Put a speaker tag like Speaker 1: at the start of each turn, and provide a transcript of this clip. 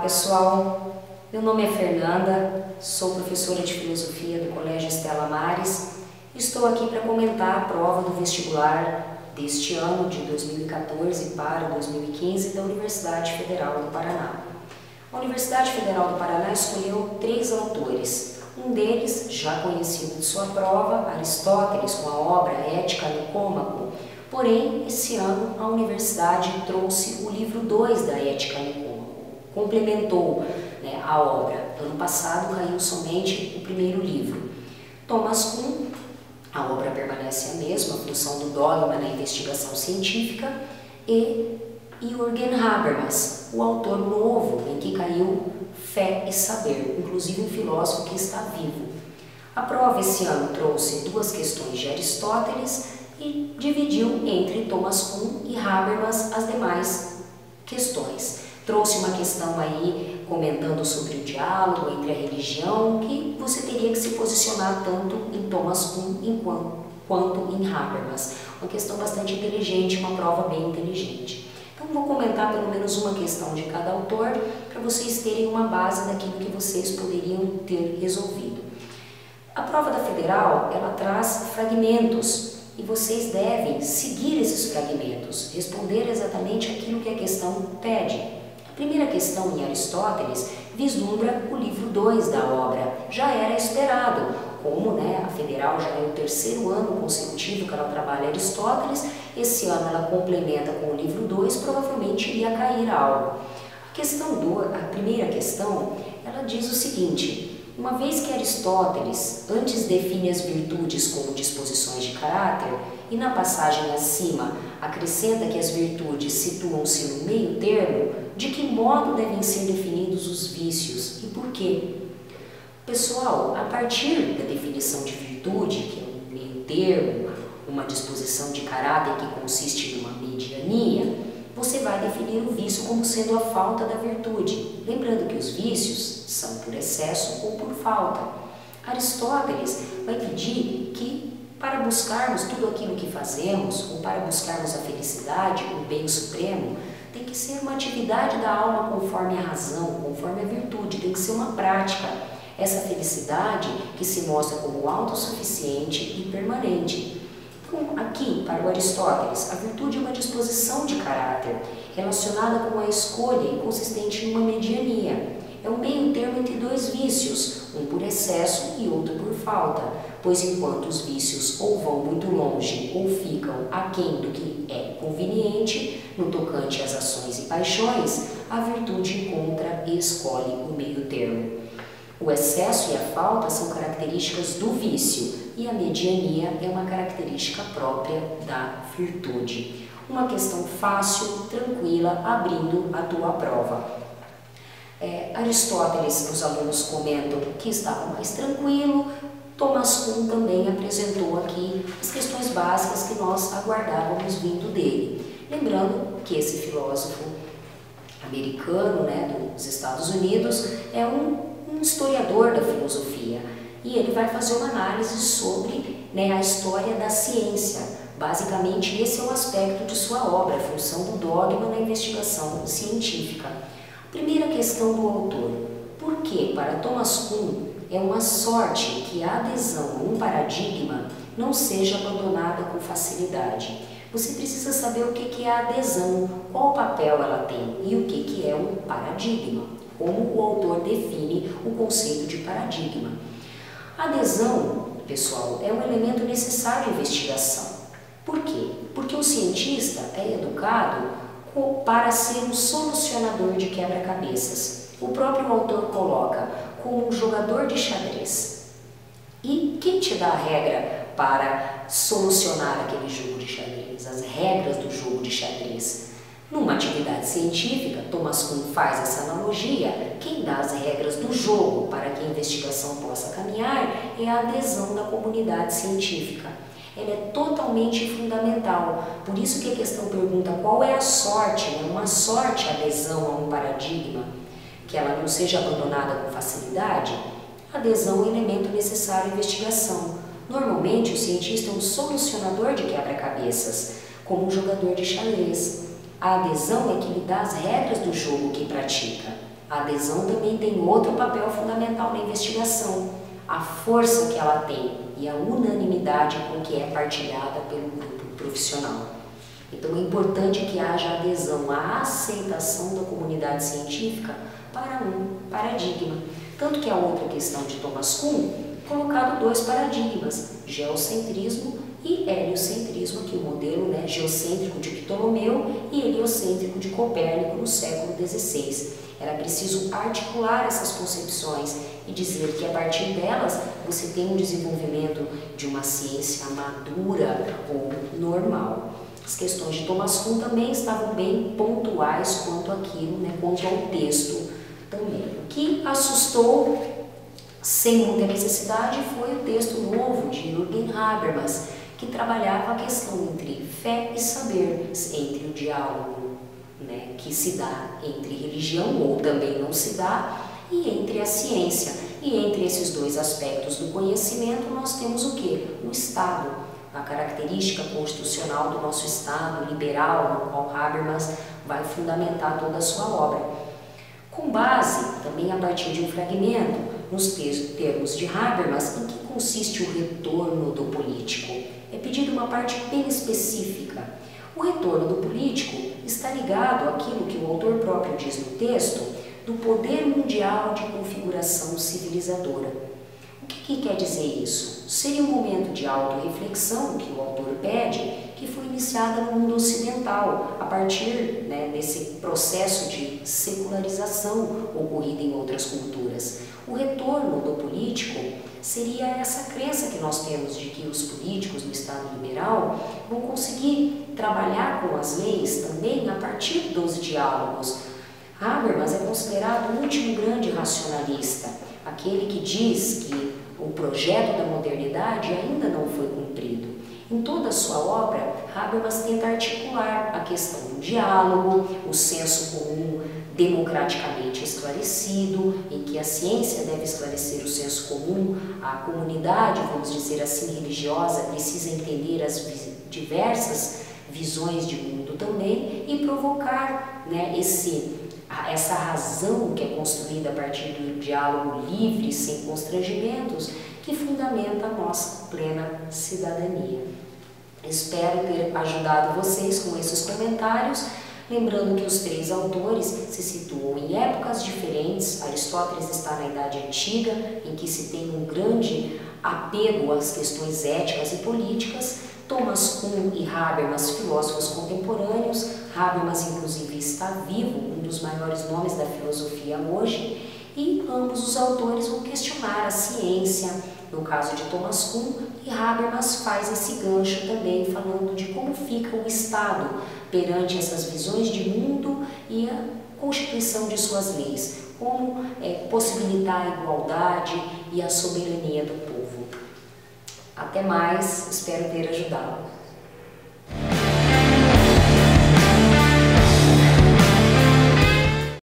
Speaker 1: pessoal, meu nome é Fernanda, sou professora de Filosofia do Colégio Estela Maris e estou aqui para comentar a prova do vestibular deste ano de 2014 para 2015 da Universidade Federal do Paraná. A Universidade Federal do Paraná escolheu 3 autores, um deles, já conhecido de sua prova, Aristóteles, com a obra Ética Nicômaco. Porém, esse ano a universidade trouxe o livro 2 da Ética Nicômaco, complementou a obra. Ano passado caiu somente o primeiro livro. Thomas Kuhn, a obra permanece a mesma, a função do dogma na investigação científica, e Jürgen Habermas, o autor novo em que caiu Fé e Saber, inclusive um filósofo que está vivo. A prova esse ano trouxe 2 questões de Aristóteles e dividiu entre Thomas Kuhn e Habermas as demais questões. Trouxe uma questão aí comentando sobre o diálogo entre a religião, que você teria que se posicionar tanto em Thomas Kuhn quanto em Habermas. Uma questão bastante inteligente, uma prova bem inteligente. Então vou comentar pelo menos uma questão de cada autor para vocês terem uma base daquilo que vocês poderiam ter resolvido. A prova da Federal, ela traz fragmentos e vocês devem seguir esses fragmentos, responder exatamente aquilo que a questão pede. A primeira questão em Aristóteles vislumbra o livro 2 da obra. Já era esperado, como a Federal já é o 3º ano consecutivo que ela trabalha Aristóteles, esse ano ela complementa com o livro 2, provavelmente iria cair algo. A primeira questão, ela diz o seguinte: uma vez que Aristóteles antes define as virtudes como disposições de caráter e na passagem acima acrescenta que as virtudes situam-se no meio termo, de que modo devem ser definidos os vícios e por quê? Pessoal, a partir da definição de virtude, que é um meio termo, uma disposição de caráter que consiste numa mediania, você vai definir o vício como sendo a falta da virtude. Lembrando que os vícios são por excesso ou por falta. Aristóteles vai pedir que, para buscarmos tudo aquilo que fazemos, ou para buscarmos a felicidade, o bem supremo, tem que ser uma atividade da alma conforme a razão, conforme a virtude, tem que ser uma prática. Essa felicidade que se mostra como autossuficiente e permanente. Então, aqui, para o Aristóteles, a virtude é uma disposição de caráter, relacionada com a escolha e consistente em uma mediania. É um meio termo entre 2 vícios, um por excesso e outro por falta, pois enquanto os vícios ou vão muito longe ou ficam aquém do que é conveniente, no tocante às ações e paixões, a virtude encontra e escolhe o meio termo. O excesso e a falta são características do vício e a mediania é uma característica própria da virtude. Uma questão fácil, tranquila, abrindo a tua prova. Aristóteles, os alunos comentam que estava mais tranquilo. Thomas Kuhn também apresentou aqui as questões básicas que nós aguardávamos vindo dele. Lembrando que esse filósofo americano, dos Estados Unidos, é um historiador da filosofia e ele vai fazer uma análise sobre a história da ciência. Basicamente, esse é o aspecto de sua obra, a função do dogma na investigação científica. Primeira questão do autor: por que para Thomas Kuhn é uma sorte que a adesão a um paradigma não seja abandonada com facilidade? Você precisa saber o que é a adesão, qual papel ela tem e o que é um paradigma, como o autor define o conceito de paradigma. A adesão, pessoal, é um elemento necessário à investigação. Por quê? Porque o cientista é educado para ser um solucionador de quebra-cabeças. O próprio autor coloca como um jogador de xadrez. E quem te dá a regra para solucionar aquele jogo de xadrez? As regras do jogo de xadrez. Numa atividade científica, Thomas Kuhn faz essa analogia: quem dá as regras do jogo para que a investigação possa caminhar é a adesão da comunidade científica. Ela é totalmente fundamental. Por isso que a questão pergunta qual é a sorte, uma sorte a adesão a um paradigma, que ela não seja abandonada com facilidade. A adesão é um elemento necessário à investigação. Normalmente, o cientista é um solucionador de quebra-cabeças, como um jogador de xadrez. A adesão é que lhe dá as regras do jogo que pratica. A adesão também tem outro papel fundamental na investigação, a força que ela tem e a unanimidade com que é partilhada pelo grupo profissional. Então é importante que haja adesão, a aceitação da comunidade científica para um paradigma. Tanto que a outra questão de Thomas Kuhn, colocado dois paradigmas, geocentrismo e heliocentrismo, aqui o modelo geocêntrico de Ptolomeu e heliocêntrico de Copérnico no século XVI. Era preciso articular essas concepções e dizer que a partir delas você tem um desenvolvimento de uma ciência madura ou normal. As questões de Thomas Kuhn também estavam bem pontuais quanto àquilo, quanto ao texto também. O que assustou sem muita necessidade foi o texto novo de Jürgen Habermas, que trabalhava a questão entre fé e saber, entre o diálogo que se dá entre religião, ou também não se dá, e entre a ciência. E entre esses dois aspectos do conhecimento nós temos o quê? O Estado, a característica constitucional do nosso Estado liberal, no qual Habermas vai fundamentar toda a sua obra. Com base, também a partir de um fragmento, nos termos de Habermas, em que consiste o retorno do político. É pedido uma parte bem específica. O retorno do político está ligado àquilo que o autor próprio diz no texto, do poder mundial de configuração civilizadora. O que quer dizer isso? Seria um momento de autorreflexão que o autor pede, que foi iniciada no mundo ocidental, a partir desse processo de secularização ocorrido em outras culturas. O retorno do político seria essa crença que nós temos de que os políticos no Estado liberal vão conseguir trabalhar com as leis também a partir dos diálogos. Habermas é considerado o último grande racionalista, aquele que diz que o projeto da modernidade ainda não foi cumprido. Em toda a sua obra, Habermas tenta articular a questão do diálogo, o senso comum democraticamente esclarecido, em que a ciência deve esclarecer o senso comum, a comunidade, vamos dizer assim, religiosa, precisa entender as diversas visões de mundo também e provocar essa razão que é construída a partir do diálogo livre, sem constrangimentos, que fundamenta a nossa plena cidadania. Espero ter ajudado vocês com esses comentários, lembrando que os três autores se situam em épocas diferentes. Aristóteles está na Idade Antiga, em que se tem um grande apego às questões éticas e políticas. Thomas Kuhn e Habermas, filósofos contemporâneos. Habermas, inclusive, está vivo, um dos maiores nomes da filosofia hoje, e ambos os autores vão questionar a ciência, no caso de Thomas Kuhn, e Habermas faz esse gancho também, falando de como fica o Estado perante essas visões de mundo e a constituição de suas leis, como possibilitar a igualdade e a soberania do povo. Até mais, espero ter ajudado.